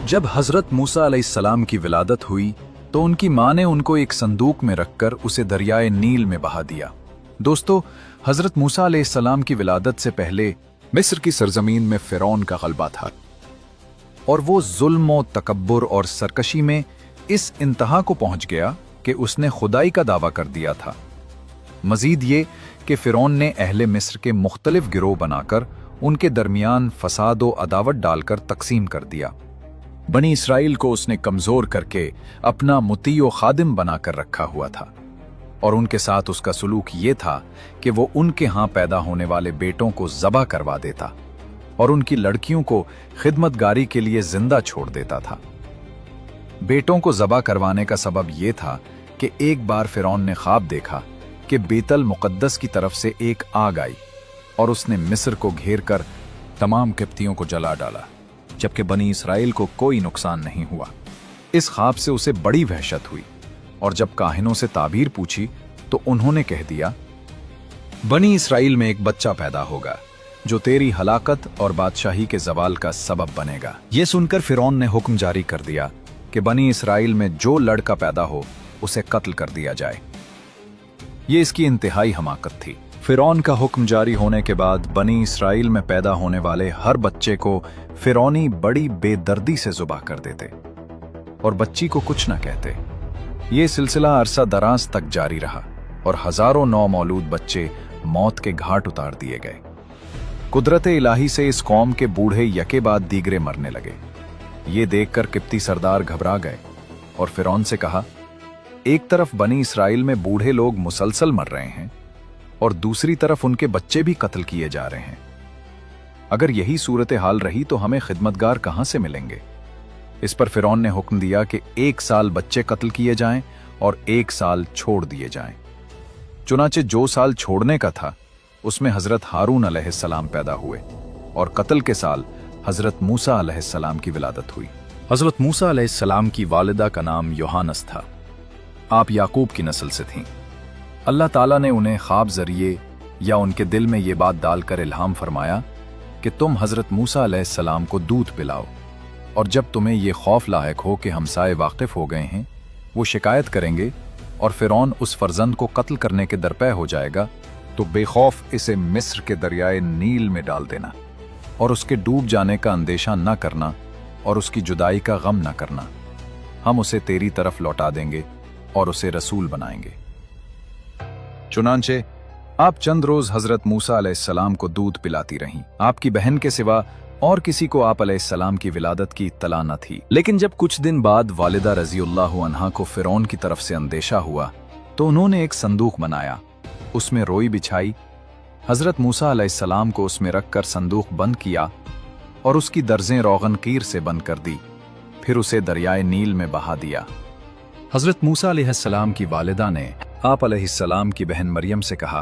जब हजरत मूसा अलैहिस्सलाम की विलादत हुई तो उनकी माँ ने उनको एक संदूक में रखकर उसे दरियाए नील में बहा दिया। दोस्तों, हजरत मूसा अलैहिस्सलाम की विलादत से पहले मिस्र की सरजमीन में फिरौन का गलबा था और वो जुल्म और तकब्बुर और सरकशी में इस इंतहा को पहुंच गया कि उसने खुदाई का दावा कर दिया था। मजीद ये कि फिरौन ने अहले मिस्र के मुख्तलिफ गिरोह बनाकर उनके दरमियान फसाद व अदावत डालकर तकसीम कर दिया। बनी इसराइल को उसने कमजोर करके अपना मुती व खादिम बनाकर रखा हुआ था और उनके साथ उसका सुलूक ये था कि वो उनके यहाँ पैदा होने वाले बेटों को ज़बह करवा देता और उनकी लड़कियों को खिदमतगारी के लिए जिंदा छोड़ देता था। बेटों को ज़बह करवाने का सबब यह था कि एक बार फिरौन ने ख्वाब देखा कि बेतल मुक़द्दस की तरफ से एक आग आई और उसने मिस्र को घेर कर तमाम किप्तियों को जला डाला, जबकि बनी इसराइल को कोई नुकसान नहीं हुआ। इस ख्वाब से उसे बड़ी वहशत हुई और जब काहिनों से ताबीर पूछी तो उन्होंने कह दिया, बनी इसराइल में एक बच्चा पैदा होगा जो तेरी हलाकत और बादशाही के जवाल का सबब बनेगा। यह सुनकर फिरौन ने हुक्म जारी कर दिया कि बनी इसराइल में जो लड़का पैदा हो उसे कत्ल कर दिया जाए। ये इसकी इंतहाई हमाकत थी। फिरौन का हुक्म जारी होने के बाद बनी इसराइल में पैदा होने वाले हर बच्चे को फिरौनी बड़ी बेदर्दी से ज़ुबाह कर देते और बच्ची को कुछ न कहते। ये सिलसिला अरसा दराज तक जारी रहा और हजारों नौमौलूद बच्चे मौत के घाट उतार दिए गए। कुदरत इलाही से इस कौम के बूढ़े यके बाद दीगरे मरने लगे। ये देखकर किप्ती सरदार घबरा गए और फिरौन से कहा, एक तरफ बनी इसराइल में बूढ़े लोग मुसलसल मर रहे हैं और दूसरी तरफ उनके बच्चे भी कत्ल किए जा रहे हैं। अगर यही सूरत हाल रही तो हमें खिदमतगार कहां से मिलेंगे। इस पर फिरौन ने हुक्म दिया कि 1 साल बच्चे कत्ल किए जाएं और 1 साल छोड़ दिए जाएं। चुनाचे जो साल छोड़ने का था उसमें हजरत हारून अलैहिस्सलाम पैदा हुए और कत्ल के साल हजरत मूसा अलैहिस्सलाम की विलादत हुई। हजरत मूसा अलैहिस्सलाम की वालिदा का नाम योहानस था। आप याकूब की नस्ल से थीं। अल्लाह ताला ने उन्हें ख्वाब जरिए या उनके दिल में ये बात डालकर इल्हाम फरमाया कि तुम हजरत मूसा अलैहिस्सलाम को दूध पिलाओ और जब तुम्हें ये खौफ लायक हो कि हमसाए वाकिफ हो गए हैं, वो शिकायत करेंगे और फिरौन उस फर्जंद को कत्ल करने के दरपे हो जाएगा, तो बेखौफ इसे मिस्र के दरियाए नील में डाल देना और उसके डूब जाने का अंदेशा न करना और उसकी जुदाई का गम न करना। हम उसे तेरी तरफ लौटा देंगे और उसे रसूल बनाएंगे। चुनांचे आप चंद रोज हजरत मूसा अलैहिस्सलाम को दूध पिलाती रहीं। आपकी बहन के सिवा और किसी को आप अलैहिस्सलाम की विलादत की इत्तला न थी। लेकिन जब कुछ दिन बाद वालिदा रज़ियल्लाहु अन्हा को फिरौन की तरफ से अंदेशा हुआ तो उन्होंने एक संदूक बनाया, उसमें रोई बिछाई, हजरत मूसा अलैहिस्सलाम को उसमें रखकर संदूक बंद किया और उसकी दर्जें रोगन कीर से बंद कर दी, फिर उसे दरियाए नील में बहा दिया। हजरत मूसा अलैहिस्सलाम की वालिदा ने आप अलैहिस्सलाम की बहन मरियम से कहा,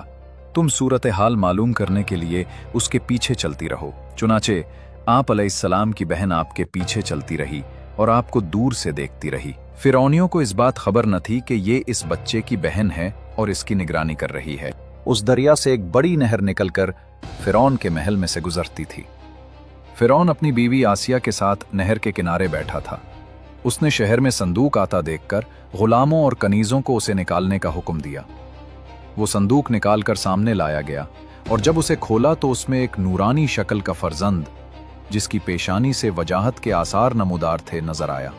तुम सूरत हाल मालूम करने के लिए उसके पीछे चलती रहो। चुनाचे आप अलैहिस्सलाम की बहन आपके पीछे चलती रही और आपको दूर से देखती रही। फिरौनियों को इस बात खबर न थी कि ये इस बच्चे की बहन है और इसकी निगरानी कर रही है। उस दरिया से एक बड़ी नहर निकलकर फिरौन के महल में से गुजरती थी। फिरौन अपनी बीवी आसिया के साथ नहर के किनारे बैठा था। उसने शहर में संदूक आता देखकर गुलामों और कनीजों को उसे निकालने का हुक्म दिया। वो संदूक निकालकर सामने लाया गया और जब उसे खोला तो उसमें एक नूरानी शक्ल का फर्जंद, जिसकी पेशानी से वजाहत के आसार नमूदार थे, नजर आया।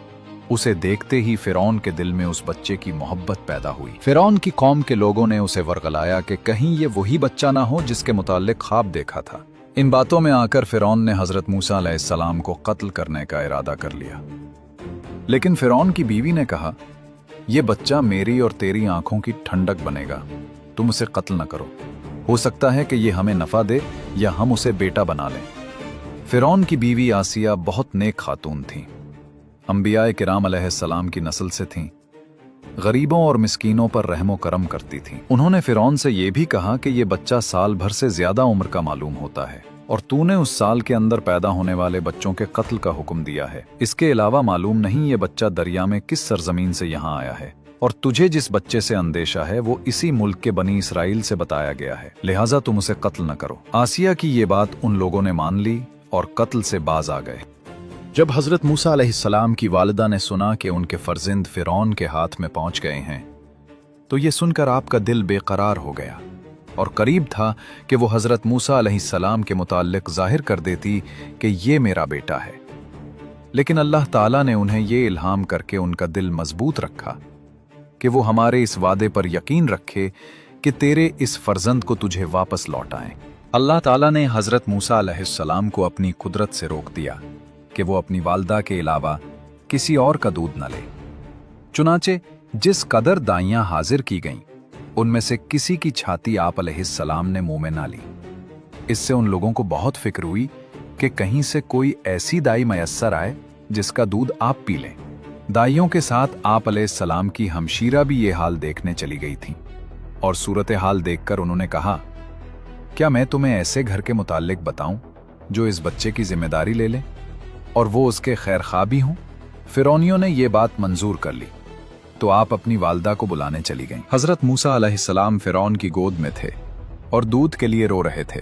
उसे देखते ही फिरौन के दिल में उस बच्चे की मोहब्बत पैदा हुई। फिरौन की कौम के लोगों ने उसे वर्गलाया कि कहीं ये वही बच्चा ना हो जिसके मुताल्लिक ख्वाब देखा था। इन बातों में आकर फिरौन ने हजरत मूसा अलैहिस्सलाम को कत्ल करने का इरादा कर लिया। लेकिन फिरौन की बीवी ने कहा, यह बच्चा मेरी और तेरी आंखों की ठंडक बनेगा, तुम उसे कत्ल न करो। हो सकता है कि यह हमें नफा दे या हम उसे बेटा बना लें। फिरौन की बीवी आसिया बहुत नेक खातून थीं। अंबियाए किराम अलैहिस्सलाम की नस्ल से थीं। गरीबों और मिस्कीनों पर रहमो करम करती थीं। उन्होंने फिरौन से यह भी कहा कि यह बच्चा साल भर से ज्यादा उम्र का मालूम होता है और तूने उस साल के अंदर पैदा होने वाले बच्चों के कत्ल का हुक्म दिया है। इसके अलावा मालूम नहीं ये बच्चा दरिया में किस सरजमीन से यहाँ आया है और तुझे जिस बच्चे से अंदेशा है वो इसी मुल्क के बनी इसराइल से बताया गया है, लिहाजा तुम उसे कत्ल न करो। आसिया की ये बात उन लोगों ने मान ली और कत्ल से बाज आ गए। जब हजरत मूसा अलैहिस्सलाम की वालिदा ने सुना कि उनके फर्जिंद फिरौन के हाथ में पहुंच गए हैं, तो ये सुनकर आपका दिल बेकरार हो गया और करीब था कि वो हजरत मूसा अलैहिस्सलाम के मुताल्लिक जाहिर कर देती कि ये मेरा बेटा है। लेकिन अल्लाह ताला ने उन्हें ये इल्हाम करके उनका दिल मजबूत रखा कि वो हमारे इस वादे पर यकीन रखे कि तेरे इस फर्जंद को तुझे वापस लौटाएं। अल्लाह ताला ने हजरत मूसा अलैहिस्सलाम को अपनी कुदरत से रोक दिया कि वो अपनी वालदा के अलावा किसी और का दूध न ले। चुनाचे जिस कदर दाइयां हाजिर की गईं, उनमें से किसी की छाती आप अलैहिस्सलाम ने मुंह में ना ली। इससे उन लोगों को बहुत फिक्र हुई कि कहीं से कोई ऐसी दाई मयस्सर आए जिसका दूध आप पी लें। दाइयों के साथ आप अलैहिस्सलाम की हमशीरा भी ये हाल देखने चली गई थी और सूरत हाल देखकर उन्होंने कहा, क्या मैं तुम्हें ऐसे घर के मुताल्लिक बताऊं जो इस बच्चे की जिम्मेदारी ले ले और वो उसके खैरख्वाह भी हों? फिरौनियों ने ये बात मंजूर कर ली तो आप अपनी वालदा को बुलाने चली गईं। हजरत मूसा अलैहिस्सलाम फिरौन की गोद में थे और दूध के लिए रो रहे थे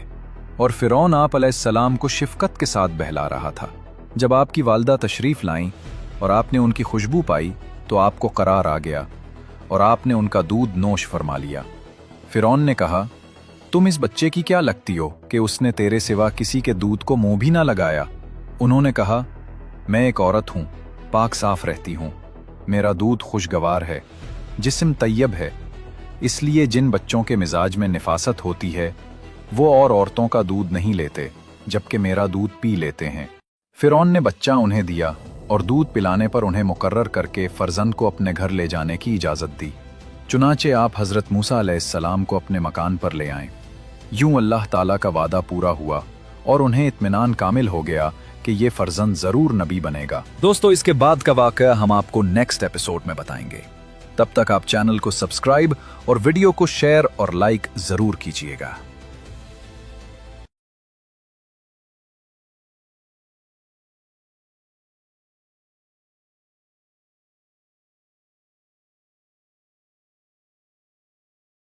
और फिरौन आप अलैहिस्सलाम को शिफकत के साथ बहला रहा था। जब आपकी वालदा तशरीफ लाईं और आपने उनकी खुशबू पाई तो आपको करार आ गया और आपने उनका दूध नोश फरमा लिया। फिरौन ने कहा, तुम इस बच्चे की क्या लगती हो कि उसने तेरे सिवा किसी के दूध को मुंह भी ना लगाया? उन्होंने कहा, मैं एक औरत हूं, पाक साफ रहती हूं, मेरा दूध खुशगवार है, जिस्म तैयब है, इसलिए जिन बच्चों के मिजाज में निफासत होती है वो और औरतों का दूध नहीं लेते, जबकि मेरा दूध पी लेते हैं। फिरौन ने बच्चा उन्हें दिया और दूध पिलाने पर उन्हें मुकर्रर करके फर्जंद को अपने घर ले जाने की इजाज़त दी। चुनाचे आप हजरत मूसा अलैहिस्सलाम को अपने मकान पर ले आए। यूं अल्लाह ताला का वादा पूरा हुआ और उन्हें इत्मीनान कामिल हो गया कि ये फर्जंद जरूर नबी बनेगा। दोस्तों, इसके बाद का वाक़या हम आपको नेक्स्ट एपिसोड में बताएंगे। तब तक आप चैनल को सब्सक्राइब और वीडियो को शेयर और लाइक जरूर कीजिएगा।